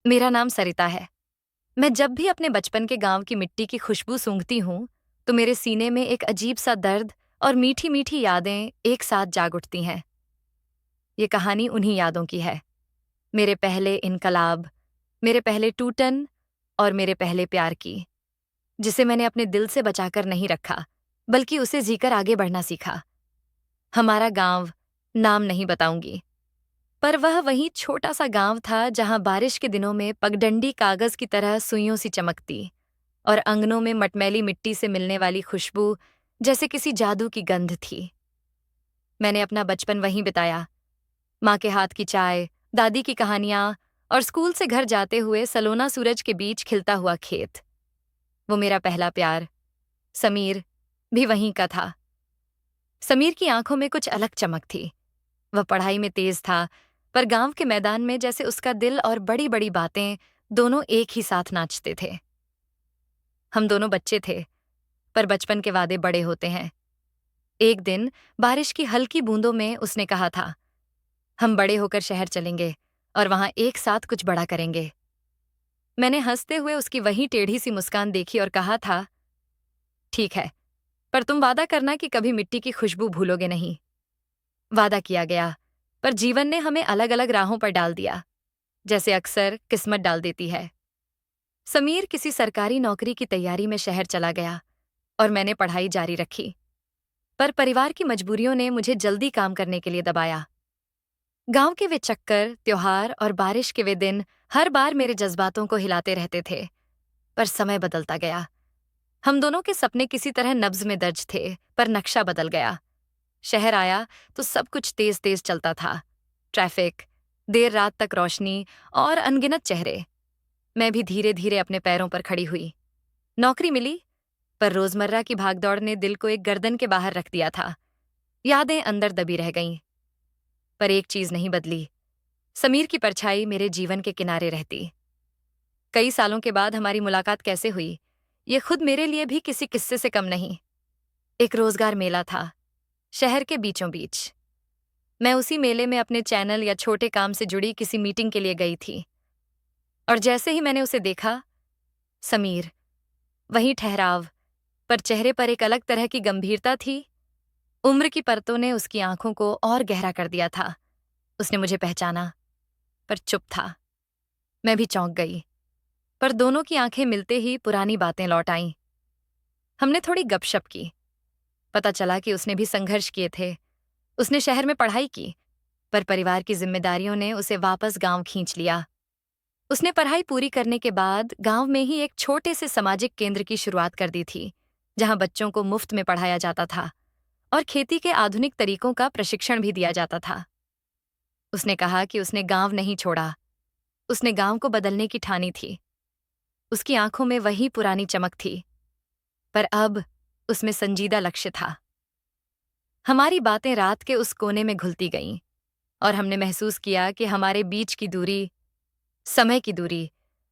मेरा नाम सरिता है। मैं जब भी अपने बचपन के गांव की मिट्टी की खुशबू सूंघती हूँ, तो मेरे सीने में एक अजीब सा दर्द और मीठी मीठी यादें एक साथ जाग उठती हैं। ये कहानी उन्हीं यादों की है। मेरे पहले इनकलाब, मेरे पहले टूटन और मेरे पहले प्यार की, जिसे मैंने अपने दिल से बचाकर नहीं रखा, बल्कि उसे जीकर आगे बढ़ना सीखा। हमारा गांव, नाम नहीं बताऊंगी, पर वह वही छोटा सा गांव था जहां बारिश के दिनों में पगडंडी कागज की तरह सुइयों सी चमकती और अंगनों में मटमैली मिट्टी से मिलने वाली खुशबू जैसे किसी जादू की गंध थी। मैंने अपना बचपन वहीं बिताया। माँ के हाथ की चाय, दादी की कहानियां और स्कूल से घर जाते हुए सलोना सूरज के बीच खिलता हुआ खेत। वो मेरा पहला प्यार, समीर, भी वहीं का था। समीर की आंखों में कुछ अलग चमक थी। वह पढ़ाई में तेज था, पर गांव के मैदान में जैसे उसका दिल और बड़ी बड़ी बातें दोनों एक ही साथ नाचते थे। हम दोनों बच्चे थे, पर बचपन के वादे बड़े होते हैं। एक दिन बारिश की हल्की बूंदों में उसने कहा था, हम बड़े होकर शहर चलेंगे और वहां एक साथ कुछ बड़ा करेंगे। मैंने हंसते हुए उसकी वही टेढ़ी सी मुस्कान देखी और कहा था, ठीक है, पर तुम वादा करना कि कभी मिट्टी की खुशबू भूलोगे नहीं। वादा किया गया, पर जीवन ने हमें अलग अलग राहों पर डाल दिया, जैसे अक्सर किस्मत डाल देती है। समीर किसी सरकारी नौकरी की तैयारी में शहर चला गया और मैंने पढ़ाई जारी रखी। पर परिवार की मजबूरियों ने मुझे जल्दी काम करने के लिए दबाया। गांव के वे चक्कर, त्योहार और बारिश के वे दिन हर बार मेरे जज्बातों को हिलाते रहते थे। पर समय बदलता गया। हम दोनों के सपने किसी तरह नब्ज में दर्ज थे, पर नक्शा बदल गया। शहर आया तो सब कुछ तेज तेज चलता था। ट्रैफिक, देर रात तक रोशनी और अनगिनत चेहरे। मैं भी धीरे धीरे अपने पैरों पर खड़ी हुई। नौकरी मिली, पर रोजमर्रा की भागदौड़ ने दिल को एक गर्दन के बाहर रख दिया था। यादें अंदर दबी रह गईं। पर एक चीज नहीं बदली, समीर की परछाई मेरे जीवन के किनारे रहती। कई सालों के बाद हमारी मुलाकात कैसे हुई, ये खुद मेरे लिए भी किसी किस्से से कम नहीं। एक रोजगार मेला था, शहर के बीचों बीच। मैं उसी मेले में अपने चैनल या छोटे काम से जुड़ी किसी मीटिंग के लिए गई थी, और जैसे ही मैंने उसे देखा, समीर, वही ठहराव, पर चेहरे पर एक अलग तरह की गंभीरता थी। उम्र की परतों ने उसकी आंखों को और गहरा कर दिया था। उसने मुझे पहचाना, पर चुप था। मैं भी चौंक गई, पर दोनों की आंखें मिलते ही पुरानी बातें लौट आईं। हमने थोड़ी गपशप की। पता चला कि उसने भी संघर्ष किए थे। उसने शहर में पढ़ाई की, पर परिवार की जिम्मेदारियों ने उसे वापस गांव खींच लिया। उसने पढ़ाई पूरी करने के बाद गांव में ही एक छोटे से सामाजिक केंद्र की शुरुआत कर दी थी, जहां बच्चों को मुफ्त में पढ़ाया जाता था और खेती के आधुनिक तरीकों का प्रशिक्षण भी दिया जाता था। उसने कहा कि उसने गांव नहीं छोड़ा, उसने गांव को बदलने की ठानी थी। उसकी आंखों में वही पुरानी चमक थी, पर अब उसमें संजीदा लक्ष्य था। हमारी बातें रात के उस कोने में घुलती गईं और हमने महसूस किया कि हमारे बीच की दूरी, समय की दूरी,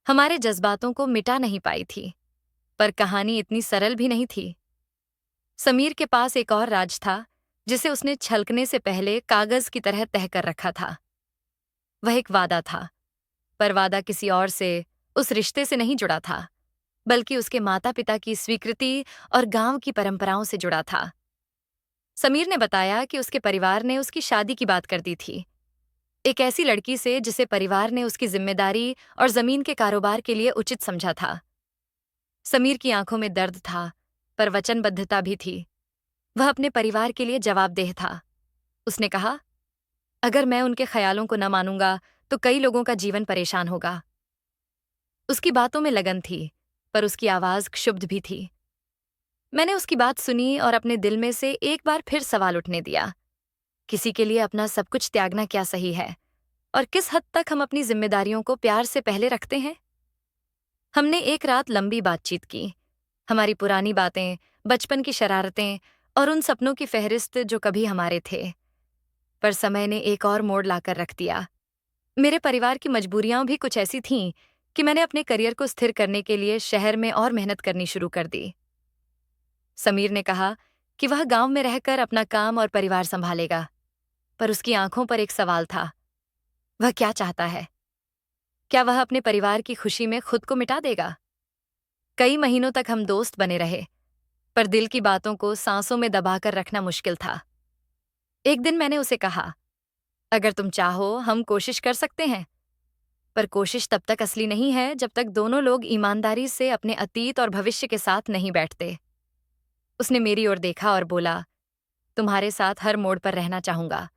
हमारे जज्बातों को मिटा नहीं पाई थी। पर कहानी इतनी सरल भी नहीं थी। समीर के पास एक और राज था, जिसे उसने छलकने से पहले कागज की तरह तह कर रखा था। वह एक वादा था, पर वादा किसी और से, उस रिश्ते से नहीं जुड़ा था, बल्कि उसके माता पिता की स्वीकृति और गांव की परंपराओं से जुड़ा था। समीर ने बताया कि उसके परिवार ने उसकी शादी की बात कर दी थी, एक ऐसी लड़की से जिसे परिवार ने उसकी जिम्मेदारी और जमीन के कारोबार के लिए उचित समझा था। समीर की आंखों में दर्द था, पर वचनबद्धता भी थी। वह अपने परिवार के लिए जवाबदेह था। उसने कहा, अगर मैं उनके ख्यालों को न मानूंगा तो कई लोगों का जीवन परेशान होगा। उसकी बातों में लगन थी, पर उसकी आवाज क्षुब्ध भी थी। मैंने उसकी बात सुनी और अपने दिल में से एक बार फिर सवाल उठने दिया, किसी के लिए अपना सब कुछ त्यागना क्या सही है, और किस हद तक हम अपनी जिम्मेदारियों को प्यार से पहले रखते हैं। हमने एक रात लंबी बातचीत की, हमारी पुरानी बातें, बचपन की शरारतें और उन सपनों की फहरिस्त जो कभी हमारे थे। पर समय ने एक और मोड़ लाकर रख दिया। मेरे परिवार की मजबूरियां भी कुछ ऐसी थीं कि मैंने अपने करियर को स्थिर करने के लिए शहर में और मेहनत करनी शुरू कर दी। समीर ने कहा कि वह गांव में रहकर अपना काम और परिवार संभालेगा, पर उसकी आंखों पर एक सवाल था, वह क्या चाहता है। क्या वह अपने परिवार की खुशी में खुद को मिटा देगा? कई महीनों तक हम दोस्त बने रहे, पर दिल की बातों को सांसों में दबाकर रखना मुश्किल था। एक दिन मैंने उसे कहा, अगर तुम चाहो हम कोशिश कर सकते हैं, पर कोशिश तब तक असली नहीं है जब तक दोनों लोग ईमानदारी से अपने अतीत और भविष्य के साथ नहीं बैठते। उसने मेरी ओर देखा और बोला, तुम्हारे साथ हर मोड़ पर रहना चाहूंगा,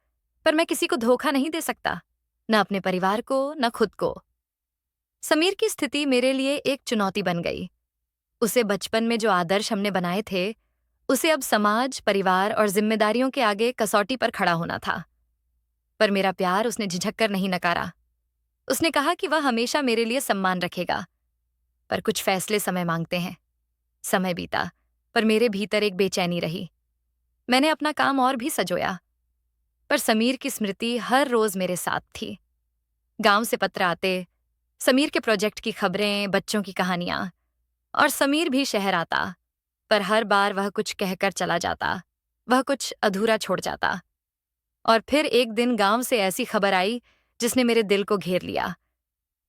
पर मैं किसी को धोखा नहीं दे सकता, न अपने परिवार को, न खुद को। समीर की स्थिति मेरे लिए एक चुनौती बन गई। उसे बचपन में जो आदर्श हमने बनाए थे, उसे अब समाज, परिवार और जिम्मेदारियों के आगे कसौटी पर खड़ा होना था। पर मेरा प्यार उसने झिझक कर नहीं नकारा। उसने कहा कि वह हमेशा मेरे लिए सम्मान रखेगा, पर कुछ फैसले समय मांगते हैं। समय बीता, पर मेरे भीतर एक बेचैनी रही। मैंने अपना काम और भी सजोया, पर समीर की स्मृति हर रोज मेरे साथ थी। गांव से पत्र आते, समीर के प्रोजेक्ट की खबरें, बच्चों की कहानियां, और समीर भी शहर आता, पर हर बार वह कुछ कहकर चला जाता, वह कुछ अधूरा छोड़ जाता। और फिर एक दिन गांव से ऐसी खबर आई जिसने मेरे दिल को घेर लिया।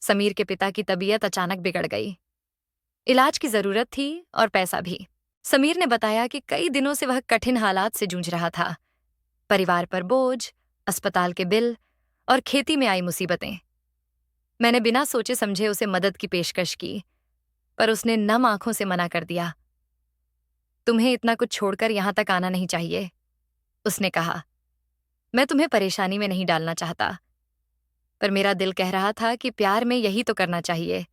समीर के पिता की तबीयत अचानक बिगड़ गई। इलाज की जरूरत थी और पैसा भी। समीर ने बताया कि कई दिनों से वह कठिन हालात से जूझ रहा था। परिवार पर बोझ, अस्पताल के बिल और खेती में आई मुसीबतें। मैंने बिना सोचे समझे उसे मदद की पेशकश की, पर उसने नम आंखों से मना कर दिया। तुम्हें इतना कुछ छोड़कर यहां तक आना नहीं चाहिए, उसने कहा। मैं तुम्हें परेशानी में नहीं डालना चाहता, पर मेरा दिल कह रहा था कि प्यार में यही तो करना चाहिए,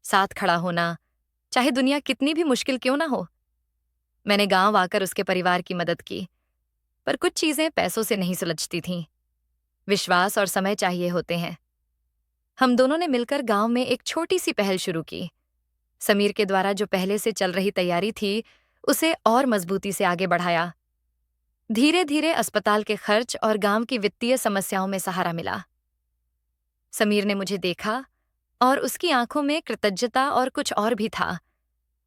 साथ खड़ा होना, चाहे दुनिया कितनी भी मुश्किल क्यों ना हो। मैंने गांव आकर उसके परिवार की मदद की, पर कुछ चीजें पैसों से नहीं सुलझती थीं। विश्वास और समय चाहिए होते हैं। हम दोनों ने मिलकर गांव में एक छोटी सी पहल शुरू की। समीर के द्वारा जो पहले से चल रही तैयारी थी, उसे और मजबूती से आगे बढ़ाया। धीरे धीरे अस्पताल के खर्च और गांव की वित्तीय समस्याओं में सहारा मिला। समीर ने मुझे देखा और उसकी आंखों में कृतज्ञता और कुछ और भी था।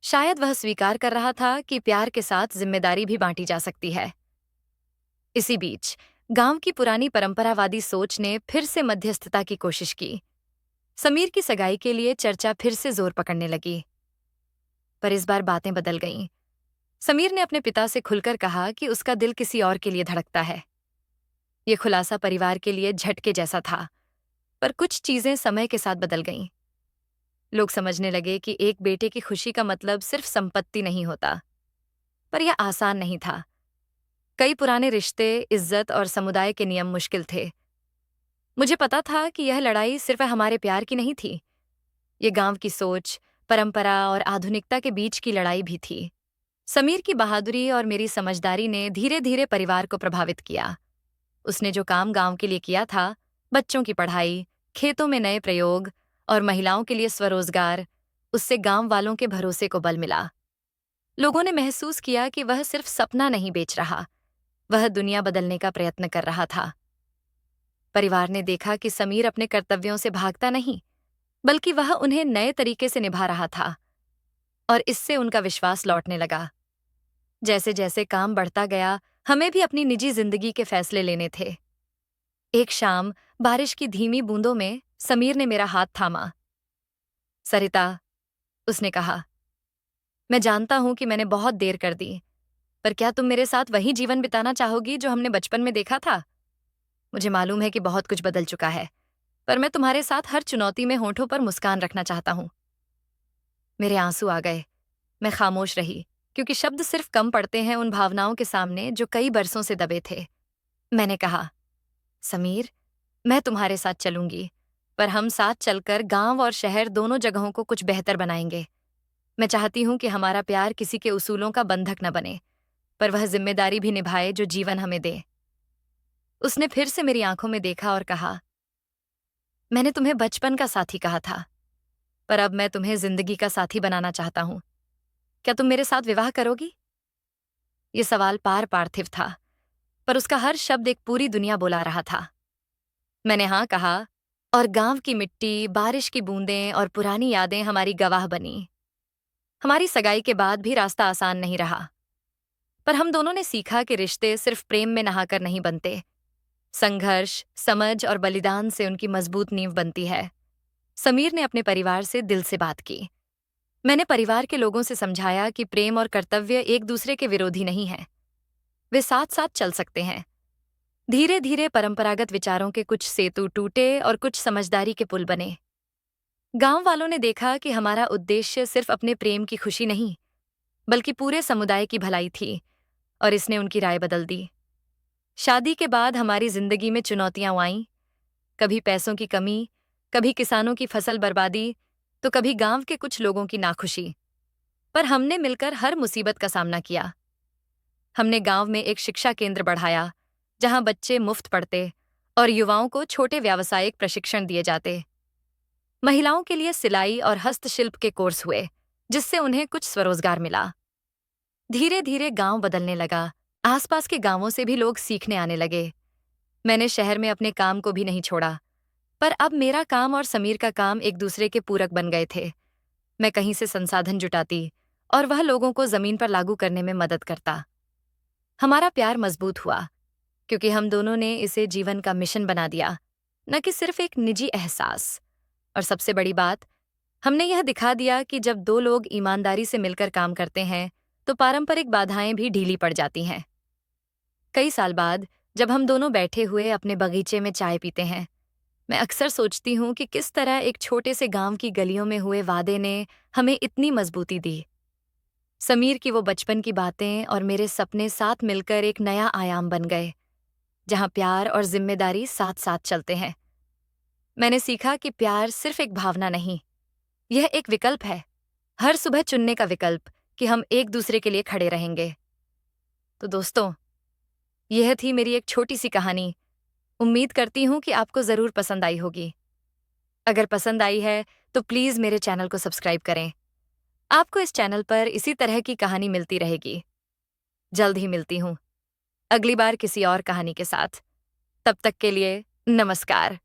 शायद वह स्वीकार कर रहा था कि प्यार के साथ जिम्मेदारी भी बांटी जा सकती है। इसी बीच गांव की पुरानी परंपरावादी सोच ने फिर से मध्यस्थता की कोशिश की। समीर की सगाई के लिए चर्चा फिर से जोर पकड़ने लगी, पर इस बार बातें बदल गईं। समीर ने अपने पिता से खुलकर कहा कि उसका दिल किसी और के लिए धड़कता है। ये खुलासा परिवार के लिए झटके जैसा था, पर कुछ चीजें समय के साथ बदल गईं। लोग समझने लगे कि एक बेटे की खुशी का मतलब सिर्फ संपत्ति नहीं होता, पर यह आसान नहीं था। कई पुराने रिश्ते, इज्जत और समुदाय के नियम मुश्किल थे। मुझे पता था कि यह लड़ाई सिर्फ हमारे प्यार की नहीं थी, ये गांव की सोच, परंपरा और आधुनिकता के बीच की लड़ाई भी थी। समीर की बहादुरी और मेरी समझदारी ने धीरे धीरे परिवार को प्रभावित किया। उसने जो काम गांव के लिए किया था, बच्चों की पढ़ाई, खेतों में नए प्रयोग और महिलाओं के लिए स्वरोजगार, उससे गांव वालों के भरोसे को बल मिला। लोगों ने महसूस किया कि वह सिर्फ सपना नहीं बेच रहा, वह दुनिया बदलने का प्रयत्न कर रहा था। परिवार ने देखा कि समीर अपने कर्तव्यों से भागता नहीं, बल्कि वह उन्हें नए तरीके से निभा रहा था, और इससे उनका विश्वास लौटने लगा। जैसे जैसे काम बढ़ता गया, हमें भी अपनी निजी जिंदगी के फैसले लेने थे। एक शाम बारिश की धीमी बूंदों में समीर ने मेरा हाथ थामा। सरिता, उसने कहा, मैं जानता हूं कि मैंने बहुत देर कर दी, पर क्या तुम मेरे साथ वही जीवन बिताना चाहोगी जो हमने बचपन में देखा था? मुझे मालूम है कि बहुत कुछ बदल चुका है, पर मैं तुम्हारे साथ हर चुनौती में होठों पर मुस्कान रखना चाहता हूं। मेरे आंसू आ गए। मैं खामोश रही, क्योंकि शब्द सिर्फ कम पड़ते हैं उन भावनाओं के सामने जो कई बरसों से दबे थे। मैंने कहा, समीर, मैं तुम्हारे साथ चलूंगी, पर हम साथ चलकर गांव और शहर दोनों जगहों को कुछ बेहतर बनाएंगे। मैं चाहती हूं कि हमारा प्यार किसी के उसूलों का बंधक न बने, पर वह जिम्मेदारी भी निभाए जो जीवन हमें दे। उसने फिर से मेरी आंखों में देखा और कहा, मैंने तुम्हें बचपन का साथी कहा था, पर अब मैं तुम्हें जिंदगी का साथी बनाना चाहता हूं। क्या तुम मेरे साथ विवाह करोगी? ये सवाल पार पार्थिव था, पर उसका हर शब्द एक पूरी दुनिया बुला रहा था। मैंने हाँ कहा, और गांव की मिट्टी, बारिश की बूंदें और पुरानी यादें हमारी गवाह बनी। हमारी सगाई के बाद भी रास्ता आसान नहीं रहा, पर हम दोनों ने सीखा कि रिश्ते सिर्फ प्रेम में नहाकर नहीं बनते। संघर्ष, समझ और बलिदान से उनकी मजबूत नींव बनती है। समीर ने अपने परिवार से दिल से बात की। मैंने परिवार के लोगों से समझाया कि प्रेम और कर्तव्य एक दूसरे के विरोधी नहीं हैं। वे साथ साथ चल सकते हैं। धीरे धीरे परंपरागत विचारों के कुछ सेतु टूटे और कुछ समझदारी के पुल बने। गांव वालों ने देखा कि हमारा उद्देश्य सिर्फ अपने प्रेम की खुशी नहीं, बल्कि पूरे समुदाय की भलाई थी, और इसने उनकी राय बदल दी। शादी के बाद हमारी जिंदगी में चुनौतियां आईं। कभी पैसों की कमी, कभी किसानों की फसल बर्बादी, तो कभी गांव के कुछ लोगों की नाखुशी। पर हमने मिलकर हर मुसीबत का सामना किया। हमने गांव में एक शिक्षा केंद्र बढ़ाया, जहां बच्चे मुफ्त पढ़ते और युवाओं को छोटे व्यावसायिक प्रशिक्षण दिए जाते। महिलाओं के लिए सिलाई और हस्तशिल्प के कोर्स हुए, जिससे उन्हें कुछ स्वरोजगार मिला। धीरे धीरे गांव बदलने लगा। आसपास के गांवों से भी लोग सीखने आने लगे। मैंने शहर में अपने काम को भी नहीं छोड़ा, पर अब मेरा काम और समीर का काम एक दूसरे के पूरक बन गए थे। मैं कहीं से संसाधन जुटाती और वह लोगों को जमीन पर लागू करने में मदद करता। हमारा प्यार मजबूत हुआ, क्योंकि हम दोनों ने इसे जीवन का मिशन बना दिया, न कि सिर्फ एक निजी एहसास। और सबसे बड़ी बात, हमने यह दिखा दिया कि जब दो लोग ईमानदारी से मिलकर काम करते हैं, तो पारंपरिक बाधाएं भी ढीली पड़ जाती हैं। कई साल बाद जब हम दोनों बैठे हुए अपने बगीचे में चाय पीते हैं, मैं अक्सर सोचती हूँ कि किस तरह एक छोटे से गांव की गलियों में हुए वादे ने हमें इतनी मजबूती दी। समीर की वो बचपन की बातें और मेरे सपने साथ मिलकर एक नया आयाम बन गए, जहां प्यार और जिम्मेदारी साथ साथ चलते हैं। मैंने सीखा कि प्यार सिर्फ एक भावना नहीं, यह एक विकल्प है। हर सुबह चुनने का विकल्प कि हम एक दूसरे के लिए खड़े रहेंगे। तो दोस्तों, यह थी मेरी एक छोटी सी कहानी। उम्मीद करती हूँ कि आपको जरूर पसंद आई होगी। अगर पसंद आई है तो प्लीज मेरे चैनल को सब्सक्राइब करें। आपको इस चैनल पर इसी तरह की कहानी मिलती रहेगी। जल्द ही मिलती हूँ, अगली बार किसी और कहानी के साथ। तब तक के लिए नमस्कार।